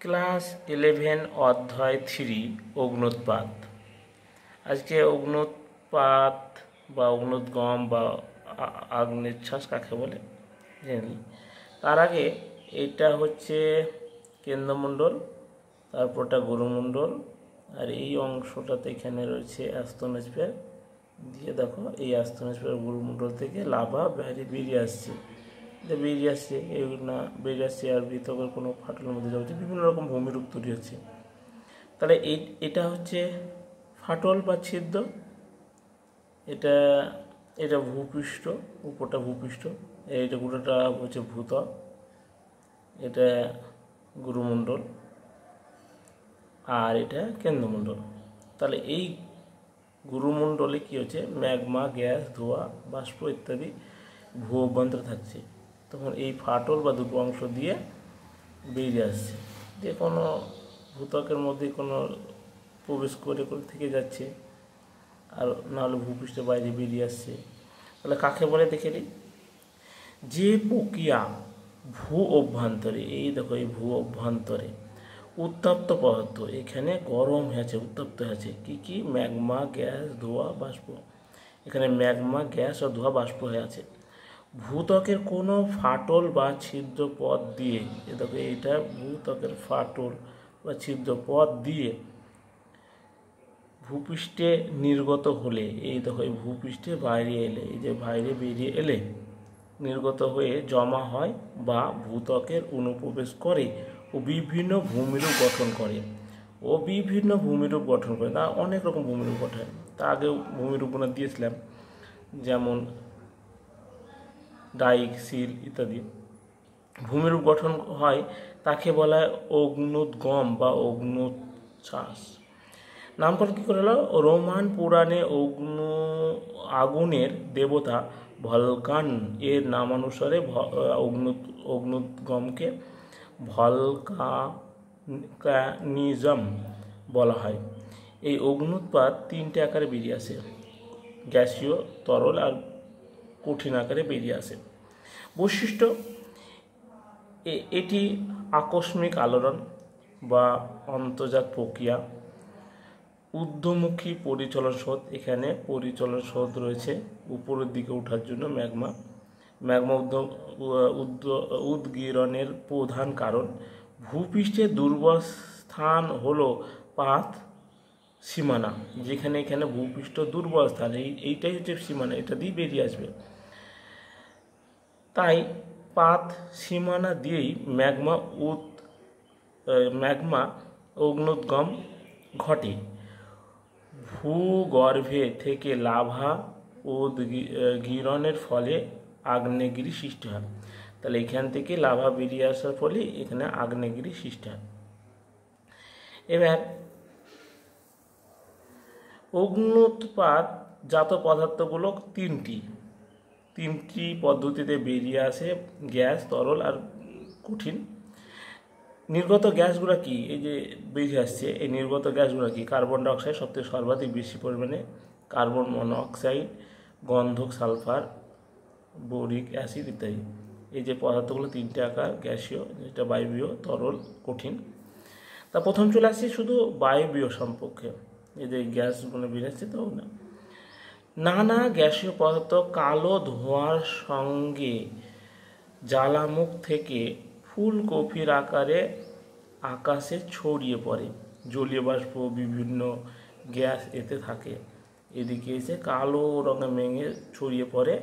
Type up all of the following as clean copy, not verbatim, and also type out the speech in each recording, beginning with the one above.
Class 11 অধ্যায় 3 অগ্ন্যুৎপাত। আজকে অগ্ন্যুৎপাত বা অগ্ন্যুৎগম বা আগ্নেয়শ্বাস কাকে বলে জেনে নিই। তার আগে এটা হচ্ছে কেন্দ্রমণ্ডল, তারপরটা গুরুমণ্ডল, আর এই অংশটাতে এখানে রয়েছে অ্যাস্তনোস্ফিয়ার। দিয়ে দেখো এই অ্যাস্তনোস্ফিয়ার গুরুমণ্ডল থেকে লাভা বাইরে বেরিয়ে আসছে, বেরিয়ে আসছে আর ভিতরের কোনো ফাটলের মধ্যে যাচ্ছে, বিভিন্ন রকম ভূমিরূপ তৈরি হচ্ছে। তাহলে এটা হচ্ছে ফাটল বা ছিদ্র, এটা এটা ভূপৃষ্ঠ, উপরটা ভূপৃষ্ঠ, এইটা গোটাটা হচ্ছে ভূত্বক, এটা গুরুমণ্ডল, আর এটা কেন্দ্রমণ্ডল। তাহলে এই গুরুমণ্ডলে কী হচ্ছে, ম্যাগমা, গ্যাস, ধোঁয়া, বাষ্প ইত্যাদি ভূ অভ্যন্তরে থাকছে। তখন এই ফাটল বা দুটো অংশ দিয়ে বেরিয়ে আসছে, যে কোনো ভূত্বকের মধ্যে কোনো প্রবেশ করে থেকে যাচ্ছে, আর নাহলে ভূপৃষ্ঠের বাইরে বেরিয়ে আসছে। তাহলে কাকে বলে দেখে নিই। যে প্রক্রিয়া ভূ অভ্যন্তরে, এই দেখো এই ভূ অভ্যন্তরে উত্তপ্ত পদার্থ এখানে গরম হয়েছে, উত্তপ্ত হয়েছে, কি ম্যাগমা, গ্যাস, ধোঁয়া, বাষ্প। এখানে ম্যাগমা, গ্যাস ও ধোঁয়া বাষ্প হয়ে আছে। ভূত্বকের কোনো ফাটল বা ছিদ্র পথ দিয়ে, দেখো এটা ভূত্বকের ফাটল বা ছিদ্র পথ দিয়ে ভূপৃষ্ঠে নির্গত হলে, এই দেখো এই ভূপৃষ্ঠে বাইরে এলে, এই যে বাইরে বেরিয়ে এলে নির্গত হয়ে জমা হয় বা ভূত্বকের অনুপ্রবেশ করে ও বিভিন্ন ভূমিরূপ গঠন করে। তা অনেক রকম ভূমিরূপ গঠন, তা আগেও ভূমিরূপনা দিয়েছিলাম, যেমন ডাইক, সিল ইত্যাদি ভূমিরূপ গঠন হয়, তাকে বলা হয় অগ্ন্যুৎগম বা অগ্ন্যুৎশ্বাস। নামকরণ কী করে হলো, রোমান পুরাণে আগুনের দেবতা ভলকান এর নামানুসারে অগ্ন্যুৎগমকে ভলকানিজম বলা হয়। এই অগ্ন্যুৎপাত তিনটে আকারে বেরিয়ে আসে, গ্যাসীয়, তরল আর কঠিন আকারে বেরিয়ে আসে। বৈশিষ্ট্য, এটি আকস্মিক আলোড়ন বা অন্তর্জাত প্রক্রিয়া। ঊর্ধ্বমুখী পরিচলন স্রোত, এখানে পরিচলন স্রোত রয়েছে উপরের দিকে ওঠার জন্য। ম্যাগমা উদ্গীরণের প্রধান কারণ। ভূপৃষ্ঠের দুর্বল স্থান হলো পাত সীমানা, যেখানে এখানে ভূপৃষ্ঠ দুর্বল স্থান, এইটাই হচ্ছে সীমানা, এটা দিয়ে বেরিয়ে আসবে। তাই পাত সীমানা দিয়েই ম্যাগমা অগ্ন্যুৎগম ঘটে। ভূগর্ভে থেকে লাভা উদ্গীরণের ফলে আগ্নেয়গিরি সৃষ্টি হয়। তাহলে এখান থেকে লাভা বেরিয়ে আসার ফলে এখানে আগ্নেয়গিরি সৃষ্টি হয়। এবার অগ্ন্যুৎপাত জাত পদার্থগুলো তিনটি পদ্ধতিতে বেরিয়ে আসে, গ্যাস, তরল আর কঠিন। নির্গত গ্যাসগুলো কি, এই যে বেরিয়ে আসছে, এই নির্গত গ্যাসগুলো কি, কার্বন ডাইঅক্সাইড সবথেকে সর্বাধিক বেশি পরিমাণে, কার্বন মনোক্সাইড, গন্ধক, সালফার, বোরিক অ্যাসিড ইত্যাদি। এই যে পদার্থগুলো তিনটে আকার, গ্যাসীয়, যেটা বায়বীয়, তরল, কঠিন। তা প্রথম চলে আসছে শুধু বায়বীয় সম্পর্কে, এই যে গ্যাসগুলো বেরিয়েছে, তো নানা গ্যাসীয় পদার্থ কালো ধোঁয়ার সঙ্গে জ্বালামুখ থেকে ফুলকপির আকারে আকাশে ছড়িয়ে পড়ে। জলীয় বাষ্প, বিভিন্ন গ্যাস এতে থাকে, এদিকে এসে কালো রঙে মেঘে ছড়িয়ে পড়ে।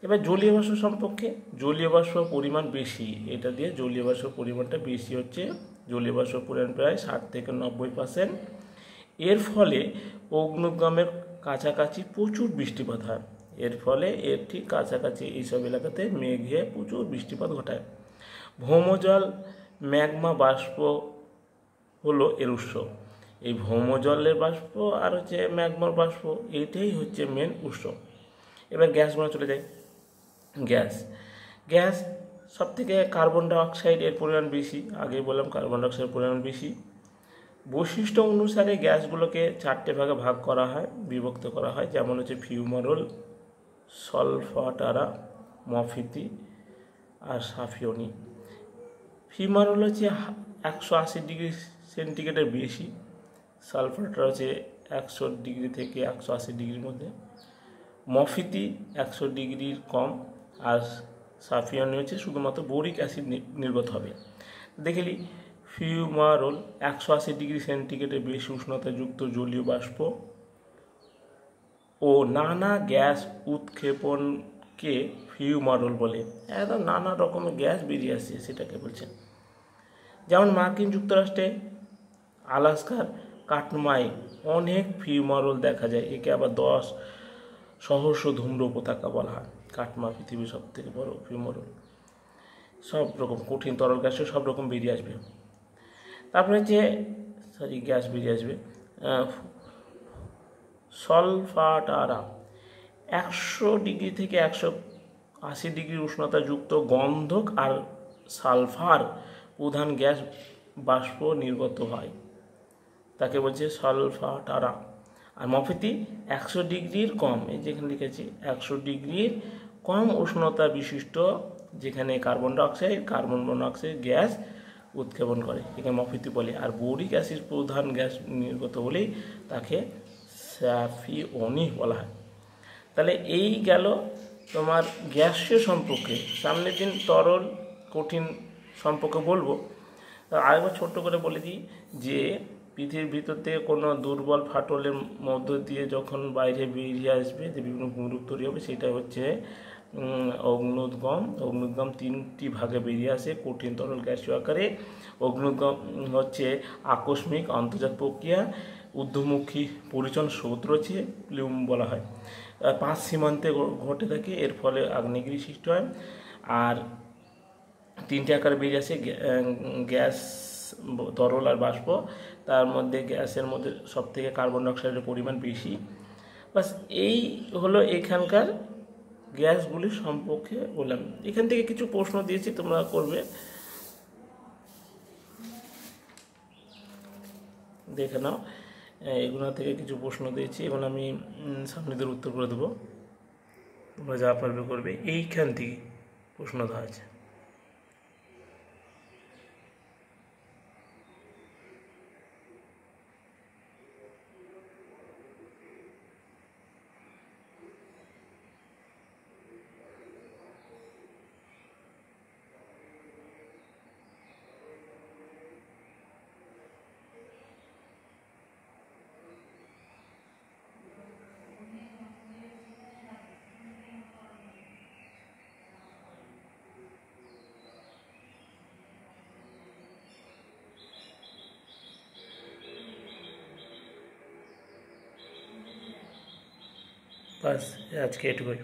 এবার জলীয় বাষ্প সম্পর্কে, জলীয় বাষ্প পরিমাণ বেশি, এটা দিয়ে জলীয় বাষ্প পরিমাণটা বেশি হচ্ছে, জলীয় বাষ্প পরিমাণ প্রায় 60 থেকে 90%। এর ফলে অগ্ন্যুৎগমের কাছাকাছি প্রচুর বৃষ্টিপাত হয়, এর ফলে এর ঠিক কাছাকাছি এইসব এলাকাতে মেঘে প্রচুর বৃষ্টিপাত ঘটায়। ভৌমজল, ম্যাগমা বাষ্প হলো এর উৎস। এই ভৌমজলের বাষ্প আর হচ্ছে ম্যাগমার বাষ্প, এইটাই হচ্ছে মেন উৎস। এবার গ্যাসগুলো চলে যায়। গ্যাস সব থেকে কার্বন ডাইঅক্সাইড এর পরিমাণ বেশি, আগেই বললাম কার্বন ডাইঅক্সাইডের পরিমাণ বেশি। বৈশিষ্ট্য অনুসারে গ্যাসগুলোকে 4টে ভাগে ভাগ করা হয়, বিভক্ত করা হয়, যেমন হচ্ছে ফিউমারোল, সলফাটারা, মফিতি আর সাফিয়নি। ফিউমারল হচ্ছে 180 ডিগ্রি সেন্টিগ্রেডের বেশি, সালফারটা হচ্ছে 100 ডিগ্রি থেকে 180 ডিগ্রির মধ্যে, মফিতি 100 ডিগ্রির কম, আর সাফিয়নে হচ্ছে শুধুমাত্র বোরিক অ্যাসিড নির্গত হবে। দেখলি ফিউমারল 180 ডিগ্রি সেন্টিগ্রেডের বেশি উষ্ণতাযুক্ত জলীয় বাষ্প ও নানা গ্যাস উৎক্ষেপণকে ফিউমারল বলে। একদম নানা রকমের গ্যাস বেরিয়ে আসছে সেটাকে বলছেন। যেমন মার্কিন যুক্তরাষ্ট্রে আলাস্কার কাটমায় অনেক ফিউমারল দেখা যায়। একে আবার 10 সহস্র ধূম্র উপত্যকা বলা হয়। কাটমা পৃথিবীর সব থেকে বড় ফিউমারল। সব রকম কঠিন তরল গ্যাসে সব রকম বেরিয়ে আসবে। তারপরে যে গ্যাস বেরিয়ে আসবে সলফাটারা 100 ডিগ্রি থেকে 180 ডিগ্রি উষ্ণতাযুক্ত গন্ধক আর সালফার প্রধান গ্যাস বাষ্প নির্গত হয়, তাকে বলছে সলফাটারা। আর মফিতি 100 ডিগ্রির কম, এই যেখানে লিখেছি 100 ডিগ্রির কম উষ্ণতা বিশিষ্ট, যেখানে carbon dioxide carbon monoxide gas উৎক্ষেপণ করে, এখানে মফিতি বলে। আর বোরিক অ্যাসিড প্রধান গ্যাস নির্গত বলেই তাকে স্যাফিয়নি বলা হয়। তাহলে এই গেল তোমার গ্যাসীয় সম্পর্কে। সামনের দিন তরল কঠিন সম্পর্কে বলবো। আরেকবার ছোট্ট করে বলে দিই যে পৃথিবীর ভিতর থেকে কোনো দুর্বল ফাটলের মধ্য দিয়ে যখন বাইরে বেরিয়ে আসবে, যে বিভিন্ন ভূমিরূপ তৈরি হবে, সেটা হচ্ছে অগ্নুদ্গম। অগ্নুদ্গম 3টি ভাগে বেরিয়ে আসে কঠিন তরল গ্যাসীয় আকারে। অগ্নুদ্গম হচ্ছে আকস্মিক অন্তর্জাত প্রক্রিয়া, ঊর্ধ্বমুখী পরিচন স্রোত রয়েছে, প্লুম বলা হয়। 5 সীমান্তে ঘটে থাকে, এর ফলে আগ্নেয়গিরি সৃষ্টি হয়। আর 3টি আকারে বেরিয়ে আসে গ্যাস, তরল আর বাষ্প। তার মধ্যে গ্যাসের মধ্যে সব থেকে কার্বন ডাইঅক্সাইডের পরিমাণ বেশি। বাস এই হলো এখানকার গ্যাসগুলির সম্পর্কে বললাম। এখান থেকে কিছু প্রশ্ন দিয়েছি, তোমরা করবে, দেখে নাও। এগুলো থেকে কিছু প্রশ্ন দিয়েছি, এখন আমি সামনেদের উত্তর করে দেবো, তোমরা যা পারবে করবে। এইখান থেকে প্রশ্ন দেওয়া আছে। বাস আজকে এটুকুই।